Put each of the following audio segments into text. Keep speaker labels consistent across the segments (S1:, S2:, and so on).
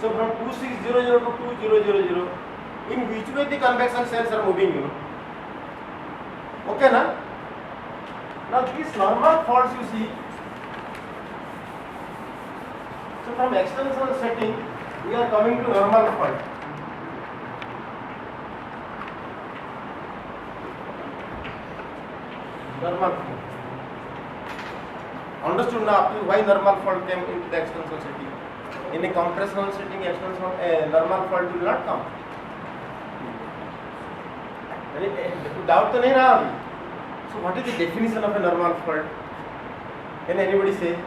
S1: So from 2600 to 2000, in which way the convection cells are moving, you know. Okay, na? Now these normal faults you see. So from extension setting, we are coming to normal fault. Normal fault. Understood now up to why normal fault came into the extension setting. In a compressional setting, extension normal fault will not come. Doubt तो नहीं रहा अभी. So what is the definition of a normal fault? Can anybody say?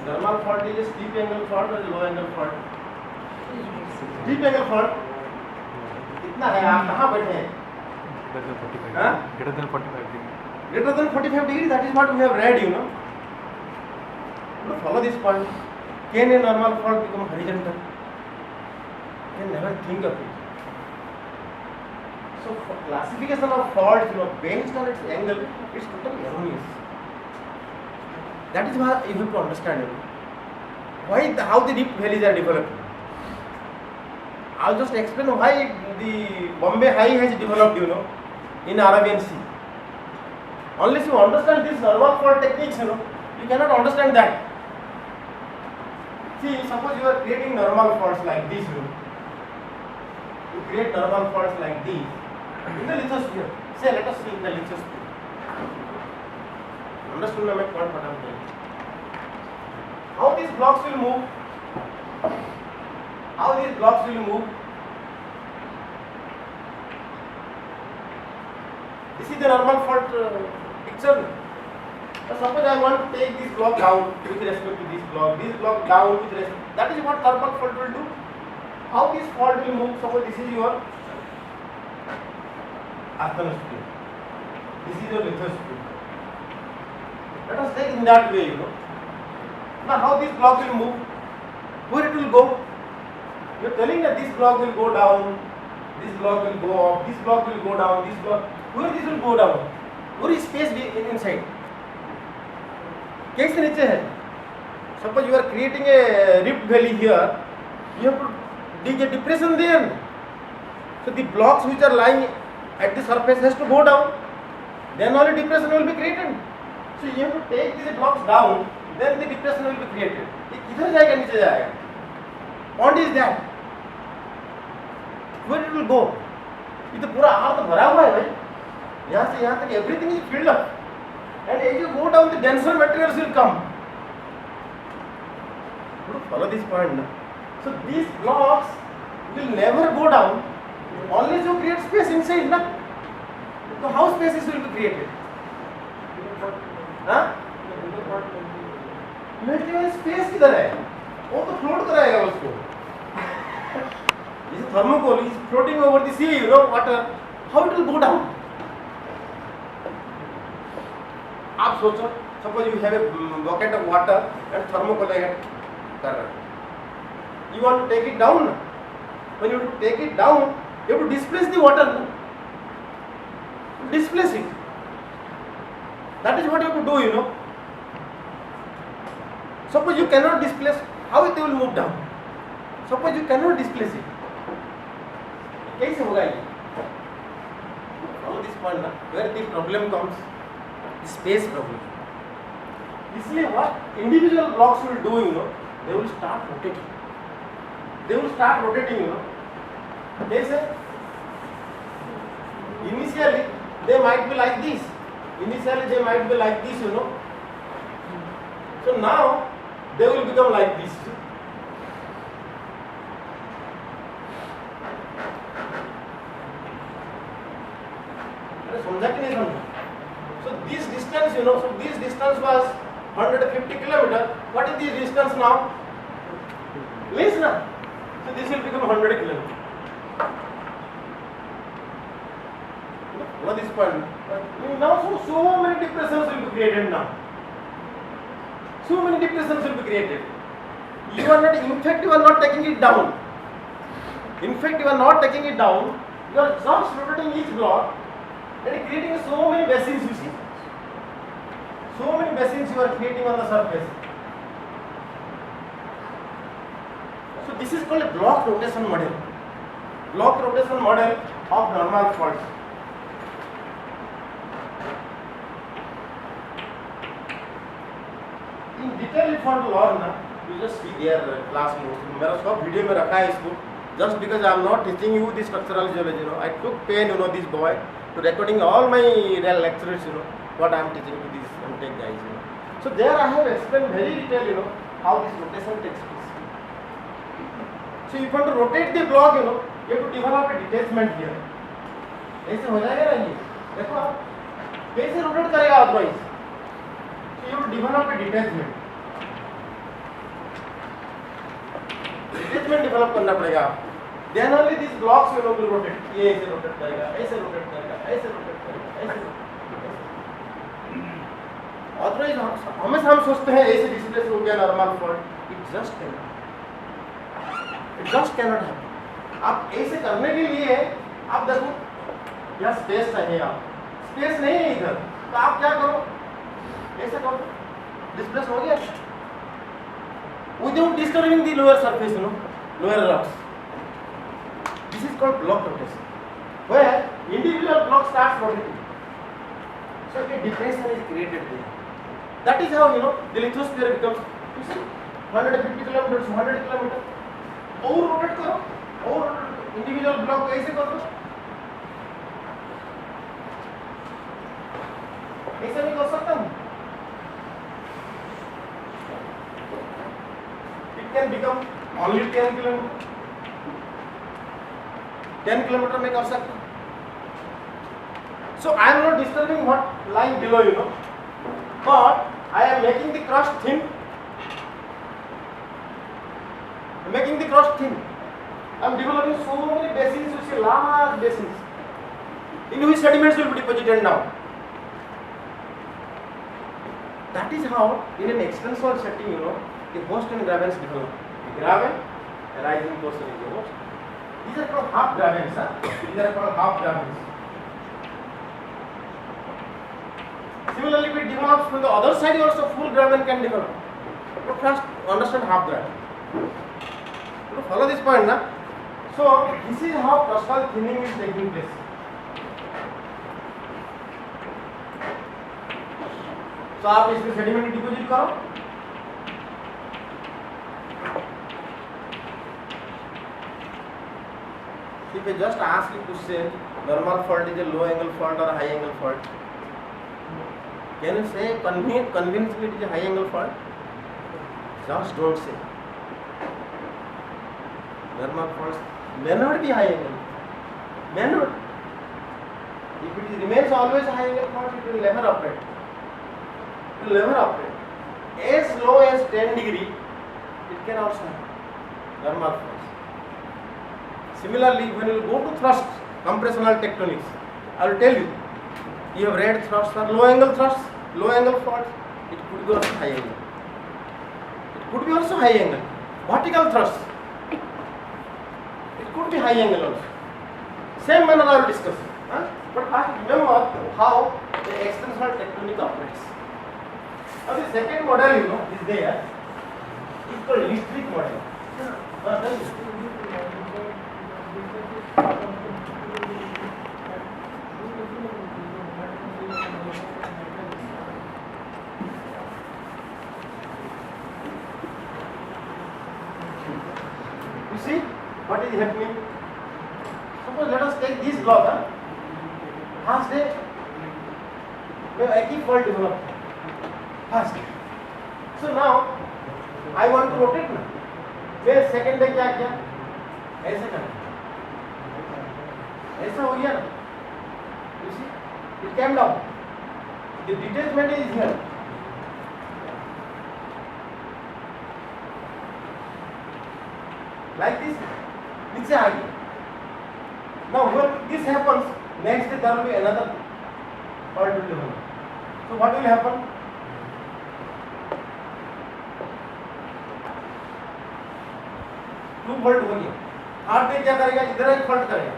S1: Normal fault is a steep angle fault or a low angle fault? Steep angle fault. कितना है? आप कहाँ बैठे हैं?
S2: Greater than 45 degree.
S1: Greater than 45 degree. That is what we have read, you know. Follow this point. Can a normal fault become horizontal? You can never think of it. So for classification of faults, you know, based on its angle, it's totally erroneous. That is why you have to understand, you know, how the deep valleys are developed. I'll just explain why the Bombay High has developed, you know, in Arabian Sea. Unless you understand these normal fault techniques, you know, you cannot understand that. See, suppose you are creating normal faults like this, you know. You create normal faults like these in the lithosphere. Say, let us see in the lithosphere. Understood my point what I am saying? How these blocks will move? How these blocks will move? This is the normal fault picture. So suppose I want to take this block down with respect to this block down with respect. That is what normal fault will do. How this fault will move? Suppose this is your asthenosphere. This is your lithosphere. Let us take in that way, you know. Now how this block will move? Where it will go? You are telling that this block will go down, this block will go up, this block will go down, this block. Where this will go down? Where is space inside? कैसे नीचे है? Suppose you are creating a rift valley here, you have to dig a depression there. So the blocks which are lying at the surface has to go down. Then only depression will be created. So you have to take these blocks down, then the depression will be created. किधर जाएगा नीचे जाएगा? Pond is that? Where it will go? ये तो पूरा अर्थ भरा हुआ है भाई. यहाँ से यहाँ तक everything is filled up. And as you go down, the denser materials will come. Follow this point now. So these blocks will never go down unless you create space inside. Na? So how spaces will be created? हाँ? Melting space किधर है? वो तो float कराएगा उसको. This thermocol is floating over the sea, you know, water. How it will go down? आप सोचो, suppose you have a bucket of water and thermocol है कर रहा है. You want to take it down. When you take it down, you have to displace the water. Displace it. That is what you have to do, you know. Suppose you cannot displace, how it will move down? Suppose you cannot displace it. कैसे होगा ये? Follow this point ना. Where the problem comes? Space problem. इसलिए what individual blocks will do, you know, they will start rotating. They will start rotating, you know. कैसे? Initially they might be like this. Initially they might be like this, you know. So now they will become like this. अरे समझा कि नहीं समझा? So this distance, you know, so this distance was 150 kilometers. What is this distance now? Less na? So this will become 100 kilometers. What is this point? Now so many depressions will be created now. So many depressions will be created. You are not, in fact, you are not taking it down. In fact, you are not taking it down. You are just rotating each block and creating so many basins, you see. So many basins you are creating on the surface. So this is called a block rotation model. Block rotation model of normal faults. In detail if you want to learn ना, you just see their class notes. मेरा सब video में रखा है इसको. Just because I am not teaching you the structural geology, I took pain, this boy, to recording all my real lectures, what I am teaching to these MTech guys, So there I have explained very detail, how this rotation takes place. So if you want to rotate the block, you have to develop a detachment here. ऐसे हो जाएगा ना ये? देखो आप कैसे rotate करेगा otherwise? So you have to develop a detachment. Detachment develop करना पड़ेगा. Then only these blocks will rotate. ये ऐसे rotate करेगा, ऐसे rotate करेगा, ऐसे rotate करेगा, ऐसे. Otherwise हमेशा हम सोचते हैं ऐसे डिस्प्लेस हो गया normal fault. It just cannot happen. आप ऐसे करने के लिए आप देखो यहाँ स्पेस चाहिए. आप स्पेस नहीं है इधर, तो आप क्या करो, ऐसे करो, डिस्प्लेस हो गया without disturbing the lower surface, lower rocks. This is called block rotation, where individual block starts rotating. So a depression is created there. That is how the lithosphere becomes. You see, 150 kilometers, 100 kilometers. और rotate करो, और individual block को ऐसे कर दो. ऐसे नहीं कर सकता हूँ. It can become only 10 kilometers. 10 kilometer में कर सकता हूँ. So I am not disturbing what lying below, but I am making the crust thin. Making the crust thin. I am developing so many basins, you see large basins, in which sediments will be deposited now. That is how, in an extensor setting, the host and gravens develop. The graven, a rising portion is the host. These are called half gravens. These are called half gravens. Similarly, if it develops from the other side, also full graven can develop. But first, understand half graven. To follow this point, na? So this is how crustal thinning is taking place. So आप इसमें sediment deposit करो. If I just ask you to say normal fault is a low angle fault or a high angle fault, can you say convincingly it is a high angle fault? Just don't say. Normal faults may not be high angle, may not. If it remains always high angle fault, it will never operate. It will never operate. As low as 10 degree, it can also happen. Normal faults. Similarly, when you go to thrust, compressional tectonics, I will tell you, you have read thrusts are low angle thrusts, low angle faults. It could be also high angle. It could be also high angle. Vertical thrusts. Could be high angle also. Same manner I will discuss. But first remember how the extensional tectonic operates. Now the second model is there. It's called Liestrich model. You see what is happening? Suppose let us take this block. First day, एक ही fault develop. First. So now I want to rotate ना. मैं second day क्या किया? ऐसे करना. ऐसा हो गया ना? You see, it came down. The detachment is here. Like this, नीचे आ गया. Now when this happens, next day there will be another fault will develop. So what will happen? Two fault हो गया. थर्ड डे क्या करेगा? इधर एक fault करेगा.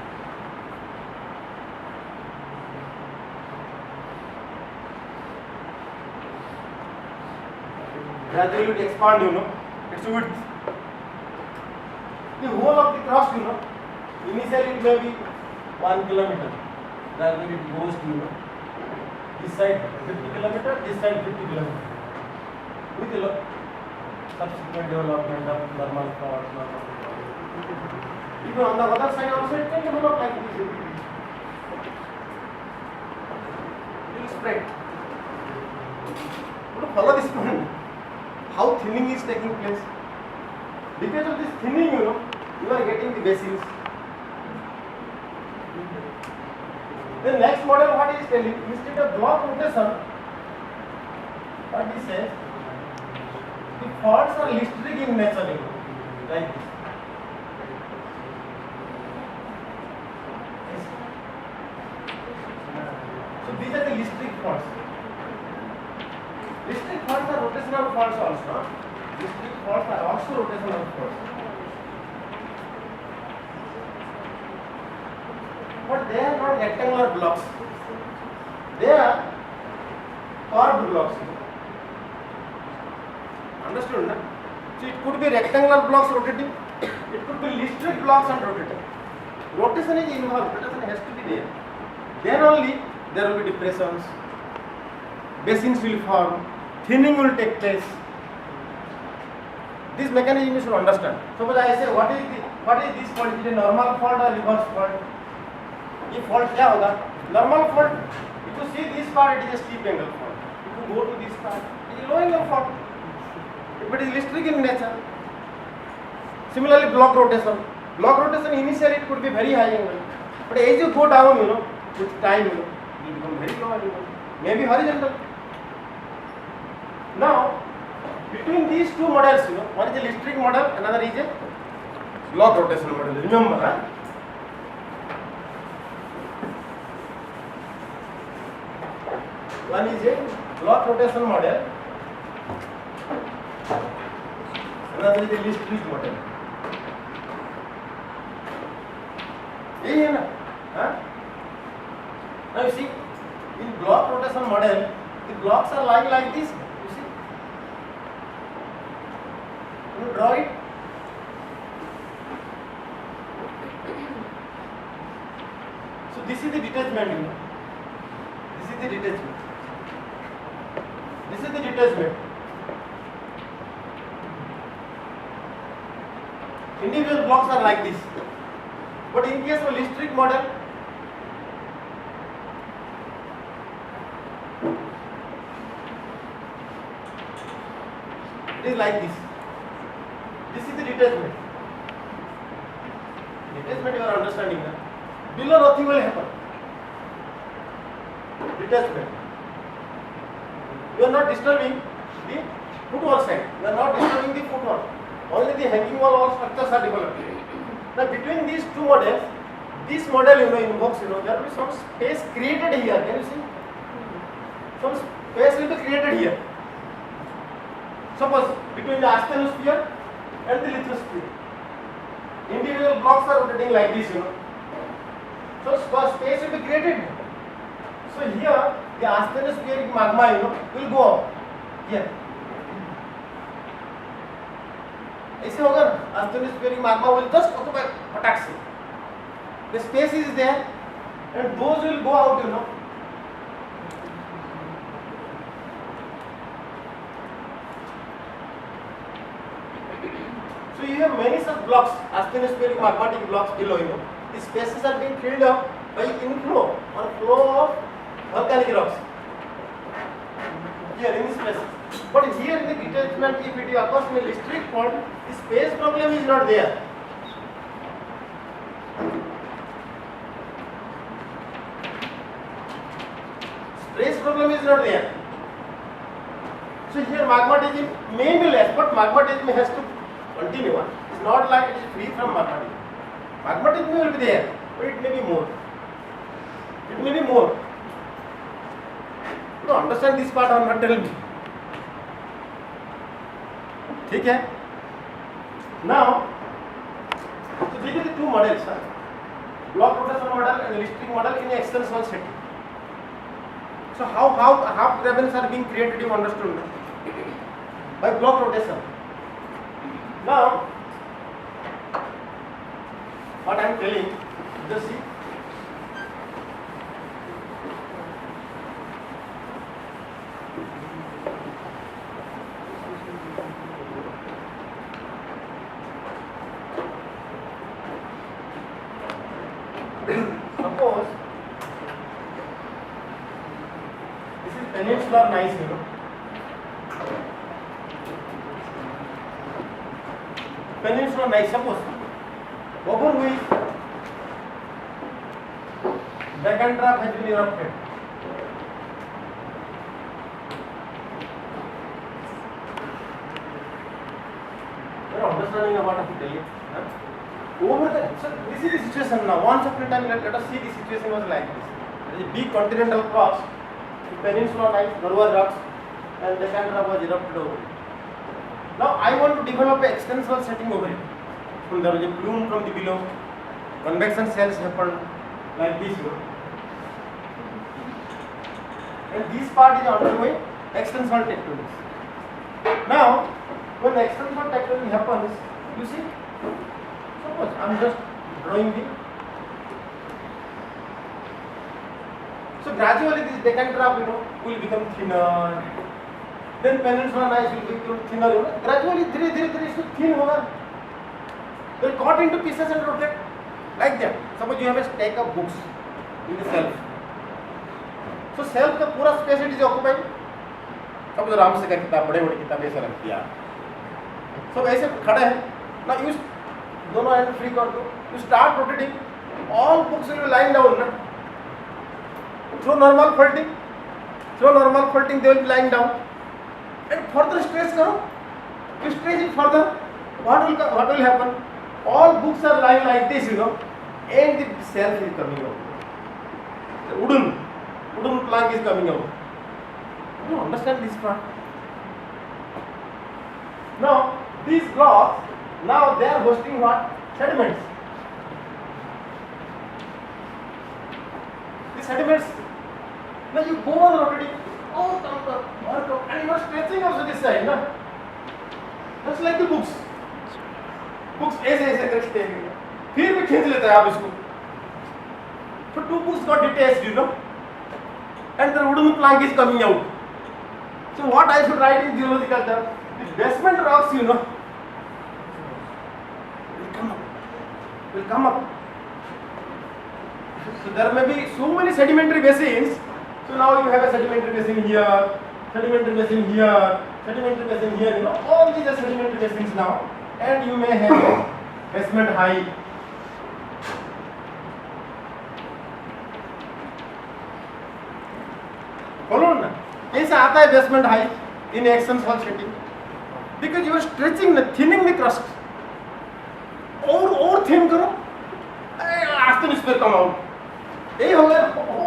S1: Gradually it expand, its width. the whole of the crust, initially it may be 1 kilometer. Then when it goes to, this side 50 kilometer, this side 50 kilometer. With the subsequent development of normal fault, even on the other side also it can develop like this. It will spread. Follow this one. How thinning is taking place. Because of this thinning, you are getting the basins. The next model, what is telling, instead of block rotation, what he says, the faults are listric in nature, like this. So these are the listric faults. Listric faults are rotational faults also. Listric faults are also rotational faults. But they are not rectangular blocks. They are curved blocks. Understood, na? So it could be rectangular blocks rotating. It could be listric blocks and rotating. Rotation is involved. Rotation has to be there. Then only there will be depressions. Basins will form. Thinning will take place. This mechanism you should understand. Suppose I say what is this fault? Is it a normal fault or reverse fault? ये fault क्या होगा? Normal fault. If you see this part, it is a steep angle fault. If you go to this part, it is a low angle fault. If it is listric in nature. Similarly, block rotation. Block rotation initially it could be very high angle, but as you go down, with time, it will become very low angle. Maybe horizontal. Now, between these two models, one is a listric model, another is a block rotation model. Remember, huh? One is a block rotation model, another is a listric model. यही है ना? हाँ? Now you see, in block rotation model, the blocks are lying like this. You see? You draw it. So this is the detachment. This is the detachment. This is the detachment. Individual blocks are like this. But in case of listric model, it is like this. This is the detachment. Detachment you are understanding now. Below nothing will happen. Detachment. You are not disturbing the footwall side. You are not disturbing the footwall. Only the hanging wall or structures are developed. Now between these two models, this model invokes, there will be some space created here. Can you see? Some space will be created here. Suppose between the asthenosphere and the lithosphere, individual blocks are rotating like this, So space will be created. So here the asthenospheric magma, will go up here. ऐसे होगा ना, asthenospheric magma will just occupy attack से. The space is there, and those will go out, So you have many such blocks, asthenospheric magmatic blocks below, The spaces are being filled up by inflow or flow of volcanic rocks. Here in this place. But here in the detachment, if it occurs in a listric fault, the space problem is not there. Space problem is not there. So here magmatism may be less, but magmatism has to continue. It's not like it is free from magmatism. Magmatism will be there, but it may be more. It may be more. You don't understand this part or not, tell me. ठीक है? Now, so these are the two models, block rotation model and listric model in extension setting. So how gravels are being created, you understood? By block rotation. Now, what I am telling, just see. Suppose this is peninsular gneiss, you know. Peninsular gneiss, suppose over which Deccan Trough has been erupted. You are understanding what I am telling? Huh? Over the, so this is the situation now. Once upon a time, let us see the situation was like this. There is a big continental crust, the peninsular gneiss, Garhwal rocks, and Deccan Trough was erupted over it. Now I want to develop an extensor setting over it. So there was a plume from the below, convection cells happened like this, you know. And this part is undergoing extensor tectonics. Now, when extensor tectonics happens, you see, suppose I am just drawing the. So gradually this Deccan Trough, you know, will become thinner. Then peninsular gneiss will become thinner, you know. Gradually, धीरे इसको thin होगा. They will cut into pieces and rotate like that. Suppose you have a stack of books in the shelf. So shelf का पूरा space it is occupied. Suppose आराम से क्या किताब बड़े किताबें ऐसे रख दिया. So ऐसे खड़े हैं. Now you दोनों hand free कर दो. You start rotating. All books will be lying down. ना? Through normal folding. They will be lying down. And further stretch करो. You stretch it further. What will happen? All books are lying like this, you know, and the shelf is coming out. The wooden plank is coming out. You understand this part? Now these blocks, now they are hosting what? Sediments. The sediments. Now you go on rotating. Oh, come, and you are stretching also this side, na? Just like the books. Books ऐसे करके हैं, फिर भी खींच लेते हैं आप इसको. So two books got detached, you know, and the wooden plank is coming out. So what I should write in geological terms? The basement rocks, you know, will come up. So there may be so many sedimentary basins. So now you have a sedimentary basin here, sedimentary basin here, sedimentary basin here. You know, all these are sedimentary basins now. And you may have basement high. Follow ना? कैसे आता है basement high in extensor setting? Because you are stretching, thinning the crust. और thin करो, आस्ते इस पे come out. यही होगा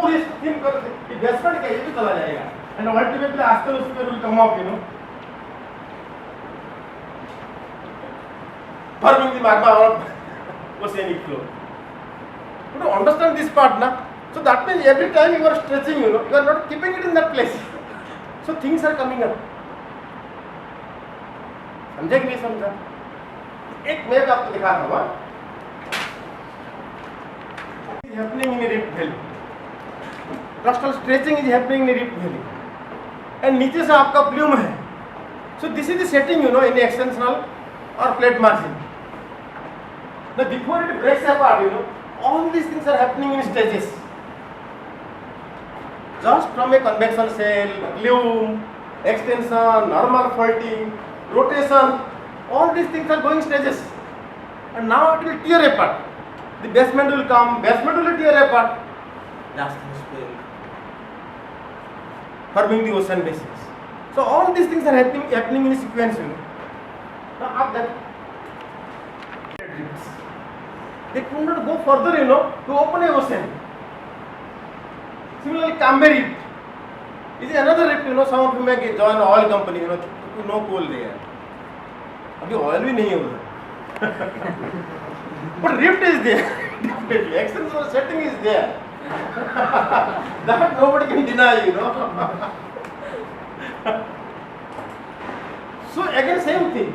S1: और इस thin करो, ये basement क्या ये भी चला जाएगा. And ultimately आस्ते उस पे will come out, you know. Forming the magma or oceanic floor. You don't understand this part, na? So that means every time you are stretching, you know, you are not keeping it in that place. So things are coming up. समझे कि नहीं समझा? एक map आपको दिखा रहा हूँ. It is happening in a Rift Valley. Crustal stretching is happening in a Rift Valley. And नीचे से आपका plume है. So this is the setting, you know, in the extensional or plate margin. Now before it breaks apart, you know, all these things are happening in stages. Just from a convection cell, plume, extension, normal faulting, rotation, all these things are going stages. And now it will tear apart. The basement will come, basement will tear apart. Last things will forming the ocean basins. So all these things are happening in sequence, you know. Now after that, they could not go further, you know, to open a ocean. Similarly, Camber Rift is another rift, you know. Some of you may join an oil company, you know, to no coal there. अभी oil भी नहीं है उधर. But rift is there. Definitely, extensor setting is there. That nobody can deny, you know. So again, same thing.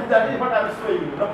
S1: That is what I am showing you, you know.